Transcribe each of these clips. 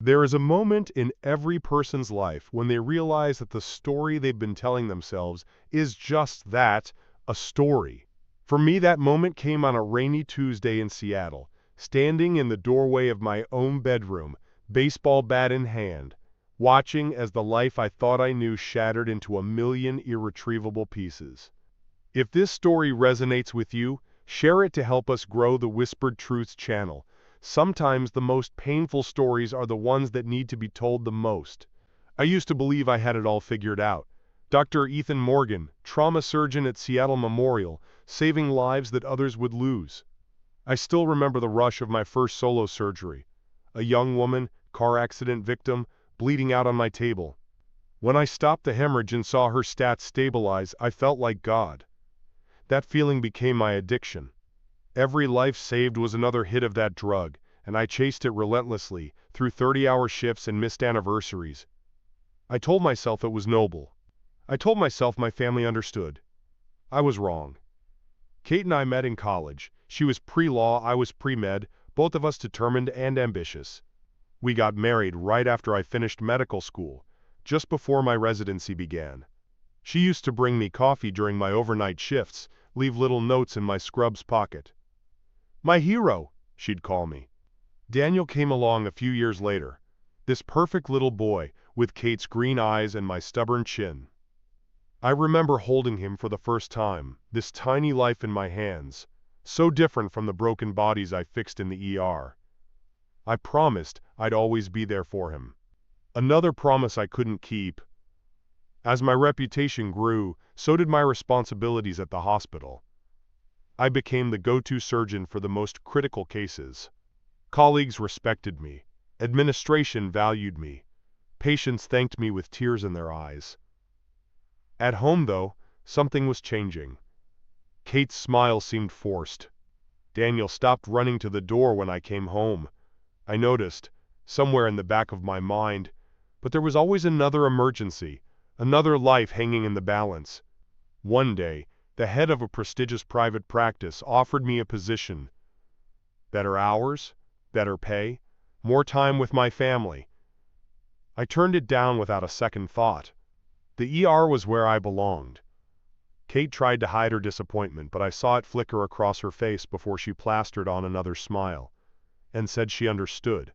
There is a moment in every person's life when they realize that the story they've been telling themselves is just that, a story. For me, that moment came on a rainy Tuesday in Seattle, standing in the doorway of my own bedroom, baseball bat in hand, watching as the life I thought I knew shattered into a million irretrievable pieces. If this story resonates with you, share it to help us grow the Whispered Truths channel. Sometimes the most painful stories are the ones that need to be told the most. I used to believe I had it all figured out. Dr. Ethan Morgan, trauma surgeon at Seattle Memorial, saving lives that others would lose. I still remember the rush of my first solo surgery. A young woman, car accident victim, bleeding out on my table. When I stopped the hemorrhage and saw her stats stabilize, I felt like God. That feeling became my addiction. Every life saved was another hit of that drug, and I chased it relentlessly, through 30-hour shifts and missed anniversaries. I told myself it was noble. I told myself my family understood. I was wrong. Kate and I met in college. She was pre-law, I was pre-med, both of us determined and ambitious. We got married right after I finished medical school, just before my residency began. She used to bring me coffee during my overnight shifts, leave little notes in my scrubs pocket. "My hero," she'd call me. Daniel came along a few years later. This perfect little boy, with Kate's green eyes and my stubborn chin. I remember holding him for the first time, this tiny life in my hands, so different from the broken bodies I fixed in the ER. I promised I'd always be there for him. Another promise I couldn't keep. As my reputation grew, so did my responsibilities at the hospital. I became the go-to surgeon for the most critical cases. Colleagues respected me. Administration valued me. Patients thanked me with tears in their eyes. At home, though, something was changing. Kate's smile seemed forced. Daniel stopped running to the door when I came home. I noticed, somewhere in the back of my mind, but there was always another emergency, another life hanging in the balance. One day, the head of a prestigious private practice offered me a position. Better hours, better pay, more time with my family. I turned it down without a second thought. The ER was where I belonged. Kate tried to hide her disappointment, but I saw it flicker across her face before she plastered on another smile, and said she understood.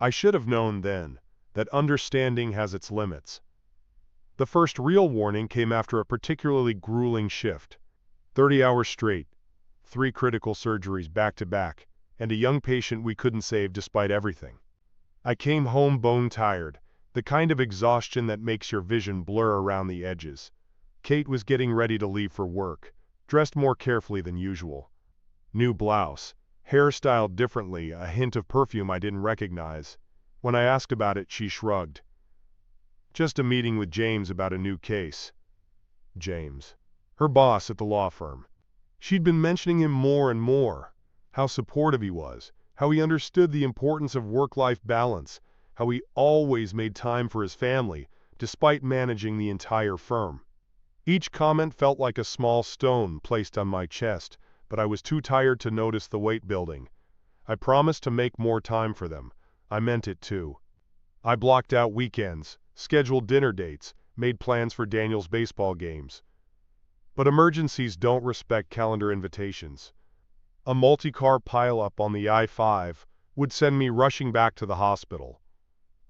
I should have known then that understanding has its limits. The first real warning came after a particularly grueling shift. 30 hours straight, 3 critical surgeries back to back, and a young patient we couldn't save despite everything. I came home bone tired, the kind of exhaustion that makes your vision blur around the edges. Kate was getting ready to leave for work, dressed more carefully than usual. New blouse, hair styled differently, a hint of perfume I didn't recognize. When I asked about it, she shrugged. Just a meeting with James about a new case. James, her boss at the law firm. She'd been mentioning him more and more. How supportive he was, how he understood the importance of work-life balance, how he always made time for his family, despite managing the entire firm. Each comment felt like a small stone placed on my chest, but I was too tired to notice the weight building. I promised to make more time for them. I meant it too. I blocked out weekends, scheduled dinner dates, made plans for Daniel's baseball games. But emergencies don't respect calendar invitations. A multi-car pileup on the I-5 would send me rushing back to the hospital.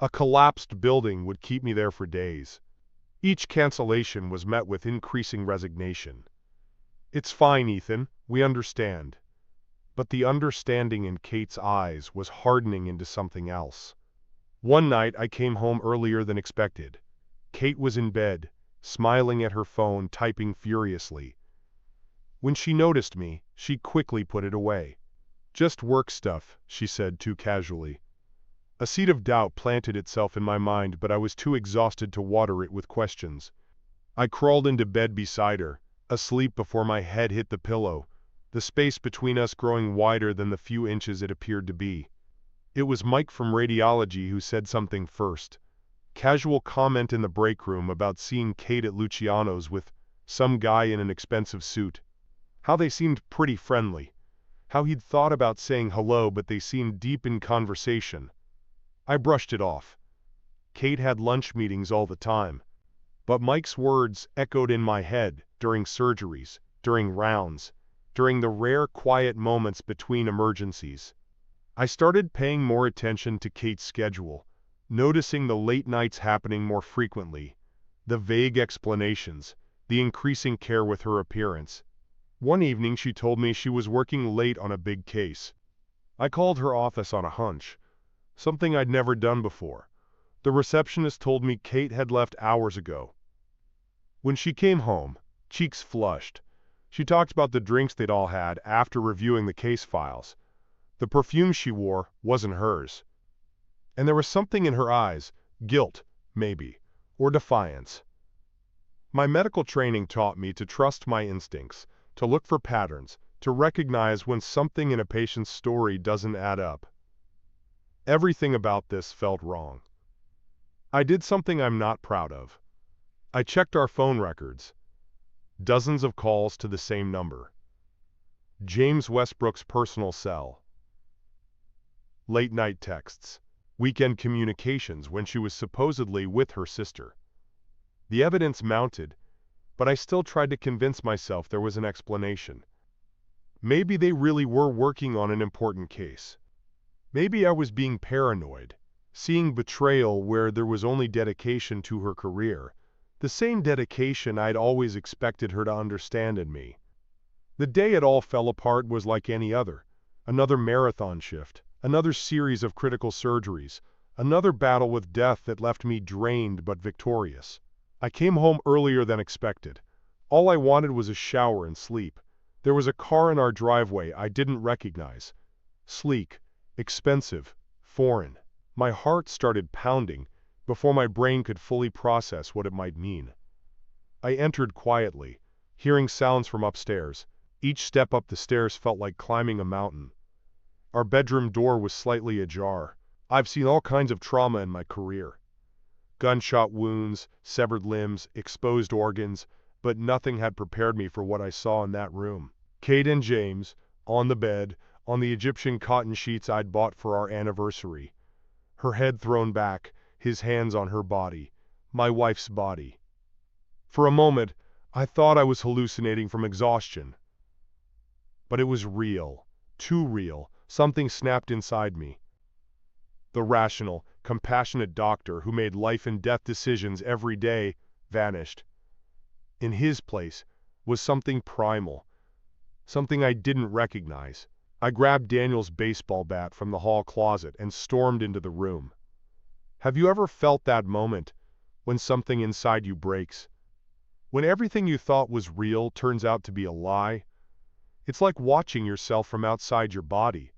A collapsed building would keep me there for days. Each cancellation was met with increasing resignation. "It's fine, Ethan, we understand." But the understanding in Kate's eyes was hardening into something else. One night I came home earlier than expected. Kate was in bed, smiling at her phone, typing furiously. When she noticed me, she quickly put it away. "Just work stuff," she said too casually. A seed of doubt planted itself in my mind, but I was too exhausted to water it with questions. I crawled into bed beside her, asleep before my head hit the pillow, the space between us growing wider than the few inches it appeared to be. It was Mike from radiology who said something first. Casual comment in the break room about seeing Kate at Luciano's with some guy in an expensive suit. How they seemed pretty friendly. How he'd thought about saying hello, but they seemed deep in conversation. I brushed it off. Kate had lunch meetings all the time. But Mike's words echoed in my head during surgeries, during rounds, during the rare quiet moments between emergencies. I started paying more attention to Kate's schedule, noticing the late nights happening more frequently, the vague explanations, the increasing care with her appearance. One evening she told me she was working late on a big case. I called her office on a hunch, something I'd never done before. The receptionist told me Kate had left hours ago. When she came home, cheeks flushed, she talked about the drinks they'd all had after reviewing the case files. The perfume she wore wasn't hers. And there was something in her eyes, guilt, maybe, or defiance. My medical training taught me to trust my instincts, to look for patterns, to recognize when something in a patient's story doesn't add up. Everything about this felt wrong. I did something I'm not proud of. I checked our phone records. Dozens of calls to the same number. James Westbrook's personal cell. Late-night texts. Weekend communications when she was supposedly with her sister. The evidence mounted, but I still tried to convince myself there was an explanation. Maybe they really were working on an important case. Maybe I was being paranoid, seeing betrayal where there was only dedication to her career, the same dedication I'd always expected her to understand in me. The day it all fell apart was like any other. Another marathon shift, another series of critical surgeries, another battle with death that left me drained but victorious. I came home earlier than expected. All I wanted was a shower and sleep. There was a car in our driveway I didn't recognize. Sleek, expensive, foreign. My heart started pounding before my brain could fully process what it might mean. I entered quietly, hearing sounds from upstairs. Each step up the stairs felt like climbing a mountain. Our bedroom door was slightly ajar. I've seen all kinds of trauma in my career. Gunshot wounds, severed limbs, exposed organs, but nothing had prepared me for what I saw in that room. Kate and James, on the bed, on the Egyptian cotton sheets I'd bought for our anniversary. Her head thrown back, his hands on her body, my wife's body. For a moment, I thought I was hallucinating from exhaustion. But it was real, too real. Something snapped inside me. The rational, compassionate doctor who made life and death decisions every day vanished. In his place was something primal, something I didn't recognize. I grabbed Daniel's baseball bat from the hall closet and stormed into the room. Have you ever felt that moment when something inside you breaks? When everything you thought was real turns out to be a lie? It's like watching yourself from outside your body.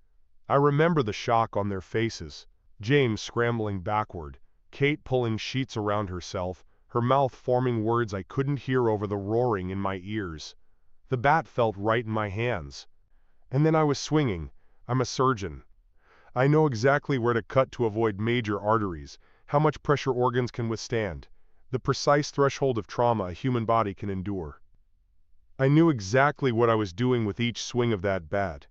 I remember the shock on their faces. James scrambling backward, Kate pulling sheets around herself, her mouth forming words I couldn't hear over the roaring in my ears. The bat felt right in my hands. And then I was swinging. I'm a surgeon. I know exactly where to cut to avoid major arteries, how much pressure organs can withstand, the precise threshold of trauma a human body can endure. I knew exactly what I was doing with each swing of that bat.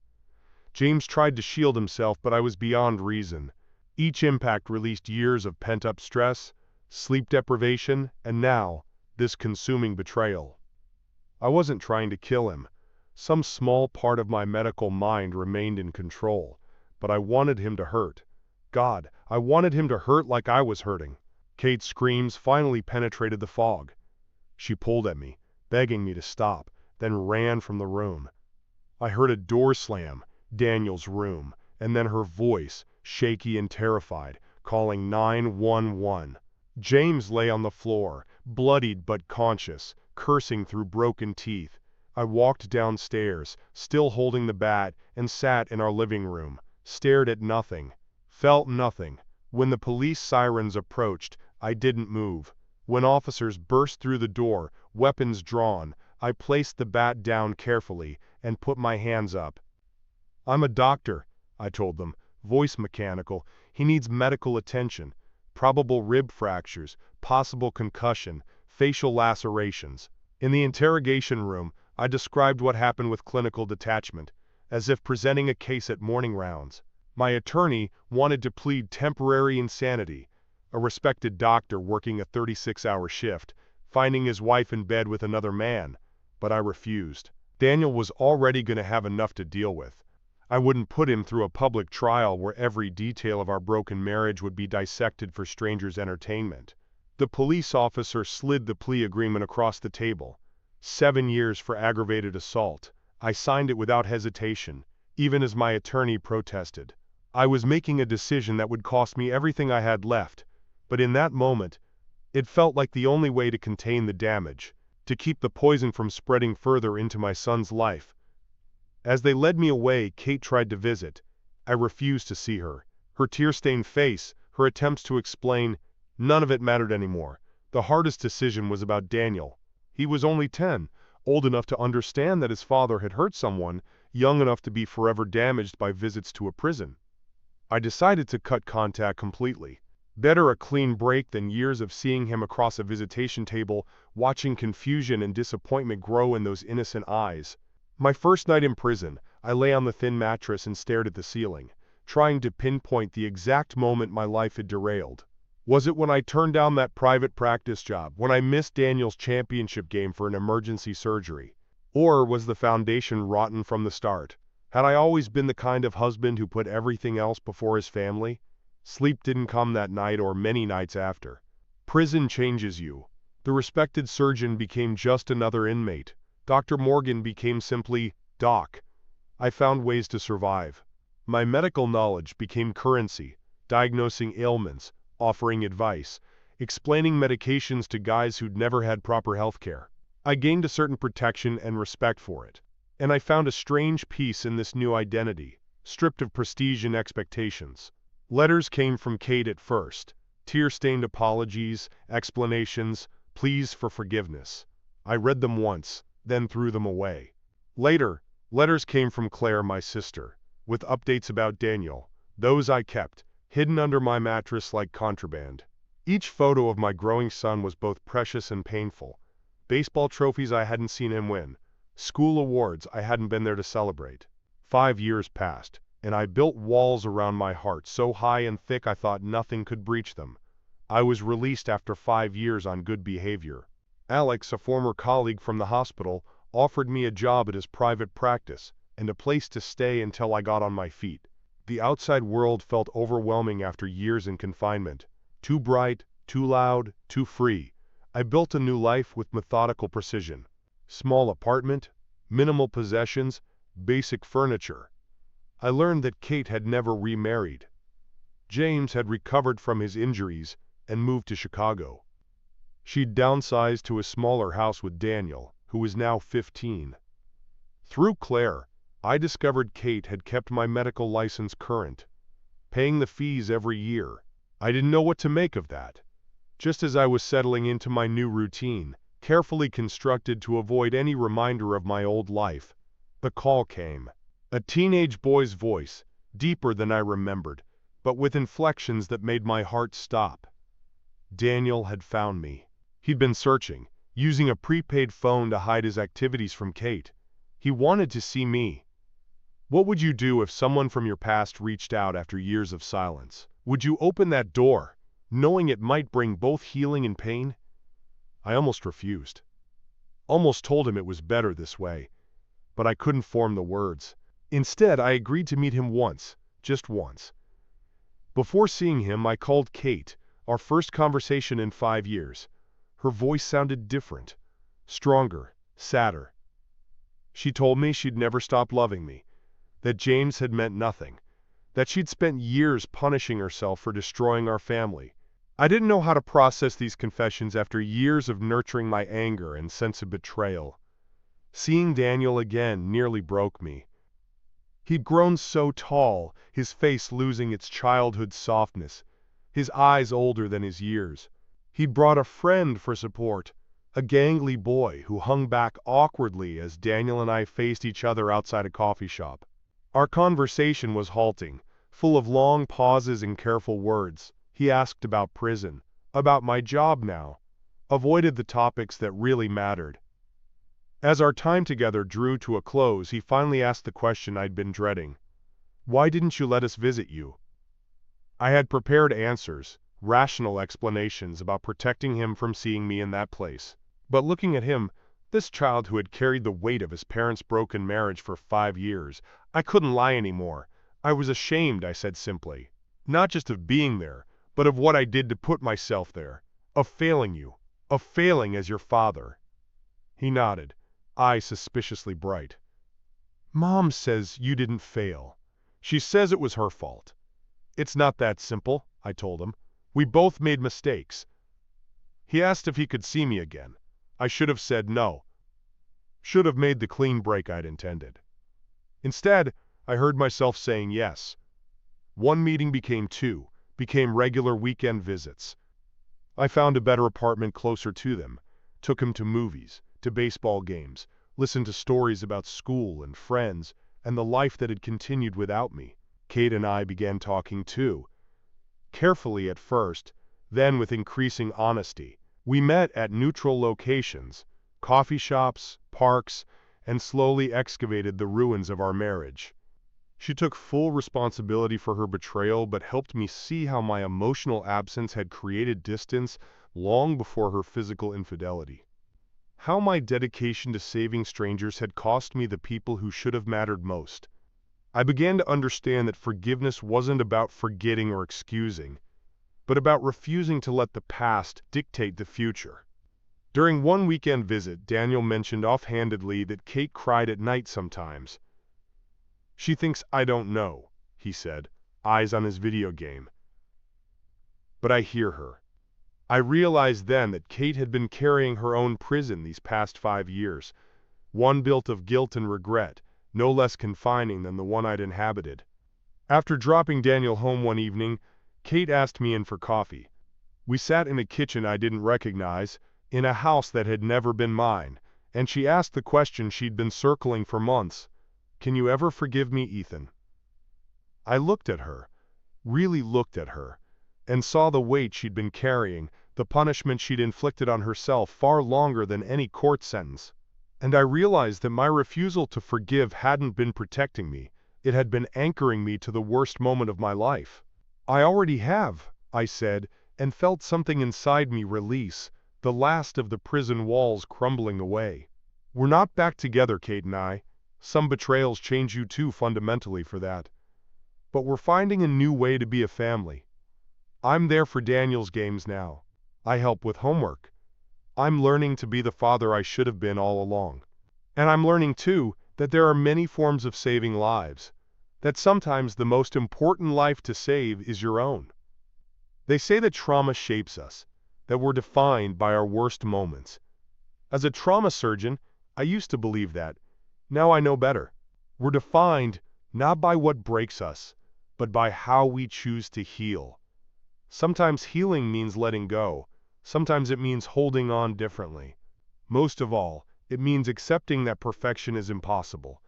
James tried to shield himself, but I was beyond reason. Each impact released years of pent-up stress, sleep deprivation, and now, this consuming betrayal. I wasn't trying to kill him. Some small part of my medical mind remained in control, but I wanted him to hurt. God, I wanted him to hurt like I was hurting. Kate's screams finally penetrated the fog. She pulled at me, begging me to stop, then ran from the room. I heard a door slam, Daniel's room, and then her voice, shaky and terrified, calling 911. James lay on the floor, bloodied but conscious, cursing through broken teeth. I walked downstairs, still holding the bat, and sat in our living room, stared at nothing, felt nothing. When the police sirens approached, I didn't move. When officers burst through the door, weapons drawn, I placed the bat down carefully and put my hands up. I'm a doctor, I told them, voice mechanical. He needs medical attention. Probable rib fractures, possible concussion, facial lacerations. In the interrogation room, I described what happened with clinical detachment, as if presenting a case at morning rounds. My attorney wanted to plead temporary insanity, a respected doctor working a 36-hour shift, finding his wife in bed with another man, but I refused. Daniel was already going to have enough to deal with. I wouldn't put him through a public trial where every detail of our broken marriage would be dissected for strangers' entertainment. The police officer slid the plea agreement across the table. 7 years for aggravated assault. I signed it without hesitation, even as my attorney protested. I was making a decision that would cost me everything I had left, but in that moment, it felt like the only way to contain the damage, to keep the poison from spreading further into my son's life. As they led me away, Kate tried to visit. I refused to see her. Her tear-stained face, her attempts to explain, none of it mattered anymore. The hardest decision was about Daniel. He was only 10, old enough to understand that his father had hurt someone, young enough to be forever damaged by visits to a prison. I decided to cut contact completely. Better a clean break than years of seeing him across a visitation table, watching confusion and disappointment grow in those innocent eyes. My first night in prison, I lay on the thin mattress and stared at the ceiling, trying to pinpoint the exact moment my life had derailed. Was it when I turned down that private practice job, when I missed Daniel's championship game for an emergency surgery? Or was the foundation rotten from the start? Had I always been the kind of husband who put everything else before his family? Sleep didn't come that night or many nights after. Prison changes you. The respected surgeon became just another inmate. Dr. Morgan became simply Doc. I found ways to survive. My medical knowledge became currency, diagnosing ailments, offering advice, explaining medications to guys who'd never had proper health care. I gained a certain protection and respect for it. And I found a strange peace in this new identity, stripped of prestige and expectations. Letters came from Kate at first, tear-stained apologies, explanations, pleas for forgiveness. I read them once, then threw them away. Later, letters came from Claire, my sister, with updates about Daniel. Those I kept, hidden under my mattress like contraband. Each photo of my growing son was both precious and painful. Baseball trophies I hadn't seen him win. School awards I hadn't been there to celebrate. 5 years passed, and I built walls around my heart so high and thick I thought nothing could breach them. I was released after 5 years on good behavior. Alex, a former colleague from the hospital, offered me a job at his private practice and a place to stay until I got on my feet. The outside world felt overwhelming after years in confinement. Too bright, too loud, too free. I built a new life with methodical precision. Small apartment, minimal possessions, basic furniture. I learned that Kate had never remarried. James had recovered from his injuries and moved to Chicago. She'd downsized to a smaller house with Daniel, who was now 15. Through Claire, I discovered Kate had kept my medical license current, paying the fees every year. I didn't know what to make of that. Just as I was settling into my new routine, carefully constructed to avoid any reminder of my old life, the call came. A teenage boy's voice, deeper than I remembered, but with inflections that made my heart stop. Daniel had found me. He'd been searching, using a prepaid phone to hide his activities from Kate. He wanted to see me. What would you do if someone from your past reached out after years of silence? Would you open that door, knowing it might bring both healing and pain? I almost refused. Almost told him it was better this way, but I couldn't form the words. Instead, I agreed to meet him once, just once. Before seeing him, I called Kate, our first conversation in 5 years. Her voice sounded different, stronger, sadder. She told me she'd never stopped loving me, that James had meant nothing, that she'd spent years punishing herself for destroying our family. I didn't know how to process these confessions after years of nurturing my anger and sense of betrayal. Seeing Daniel again nearly broke me. He'd grown so tall, his face losing its childhood softness, his eyes older than his years. He'd brought a friend for support, a gangly boy who hung back awkwardly as Daniel and I faced each other outside a coffee shop. Our conversation was halting, full of long pauses and careful words. He asked about prison, about my job now, avoided the topics that really mattered. As our time together drew to a close, he finally asked the question I'd been dreading. Why didn't you let us visit you? I had prepared answers, rational explanations about protecting him from seeing me in that place. But looking at him, this child who had carried the weight of his parents' broken marriage for 5 years, I couldn't lie anymore. I was ashamed, I said simply. Not just of being there, but of what I did to put myself there. Of failing you. Of failing as your father. He nodded, eyes suspiciously bright. Mom says you didn't fail. She says it was her fault. It's not that simple, I told him. We both made mistakes. He asked if he could see me again. I should have said no. Should have made the clean break I'd intended. Instead, I heard myself saying yes. One meeting became two, became regular weekend visits. I found a better apartment closer to them, took him to movies, to baseball games, listened to stories about school and friends, and the life that had continued without me. Kate and I began talking too. Carefully at first, then with increasing honesty. We met at neutral locations, coffee shops, parks, and slowly excavated the ruins of our marriage. She took full responsibility for her betrayal, but helped me see how my emotional absence had created distance long before her physical infidelity. How my dedication to saving strangers had cost me the people who should have mattered most. I began to understand that forgiveness wasn't about forgetting or excusing, but about refusing to let the past dictate the future. During one weekend visit, Daniel mentioned offhandedly that Kate cried at night sometimes. She thinks I don't know, he said, eyes on his video game. But I hear her. I realized then that Kate had been carrying her own prison these past 5 years, one built of guilt and regret, no less confining than the one I'd inhabited. After dropping Daniel home one evening, Kate asked me in for coffee. We sat in a kitchen I didn't recognize, in a house that had never been mine, and she asked the question she'd been circling for months. Can you ever forgive me, Ethan? I looked at her, really looked at her, and saw the weight she'd been carrying, the punishment she'd inflicted on herself far longer than any court sentence. And I realized that my refusal to forgive hadn't been protecting me, it had been anchoring me to the worst moment of my life. I already have, I said, and felt something inside me release, the last of the prison walls crumbling away. We're not back together, Kate and I. Some betrayals change you too fundamentally for that. But we're finding a new way to be a family. I'm there for Daniel's games now. I help with homework. I'm learning to be the father I should have been all along. And I'm learning too that there are many forms of saving lives, that sometimes the most important life to save is your own. They say that trauma shapes us, that we're defined by our worst moments. As a trauma surgeon, I used to believe that. Now I know better. We're defined not by what breaks us, but by how we choose to heal. Sometimes healing means letting go. Sometimes it means holding on differently. Most of all, it means accepting that perfection is impossible,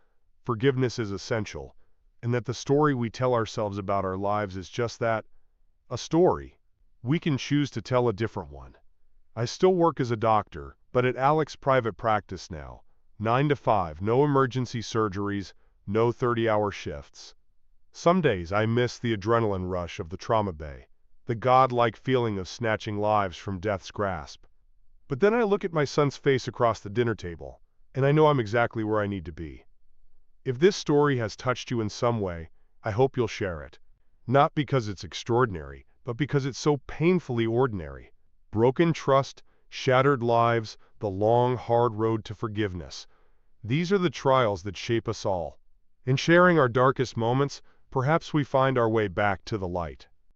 forgiveness is essential, and that the story we tell ourselves about our lives is just that, a story. We can choose to tell a different one. I still work as a doctor, but at Alec's private practice now. 9 to 5, no emergency surgeries, no 30-hour shifts. Some days I miss the adrenaline rush of the trauma bay, the godlike feeling of snatching lives from death's grasp. But then I look at my son's face across the dinner table, and I know I'm exactly where I need to be. If this story has touched you in some way, I hope you'll share it. Not because it's extraordinary, but because it's so painfully ordinary. Broken trust, shattered lives, the long, hard road to forgiveness. These are the trials that shape us all. In sharing our darkest moments, perhaps we find our way back to the light.